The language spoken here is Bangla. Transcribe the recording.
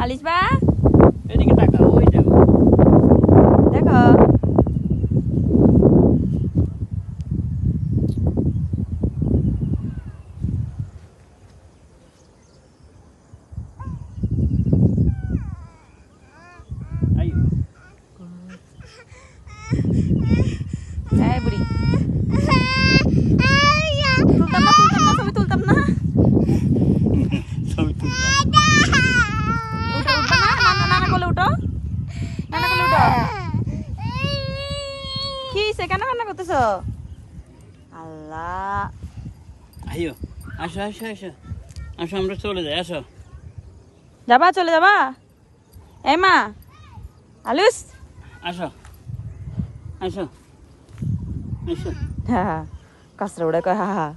আলিশ বা এদিকে তাকাও, ওই দেখো। দেখো আইও। এই বুড়ি তুলতাম না ছবি তুলতাম না ছবি তুলতে হবে। উঠো উঠবা না নানা কোলে উঠো নানা কোলে উঠো কি সে কেন কান্না করতেছ আল্লাহ আইও, আসো আসো আসো আসো, আমরা চলে যাই, আসো। যাবা চলে যাবা এই মা আলুস আসো আসো আসো। হ্যাঁ কাঁচরা উড়ে কয় হা হা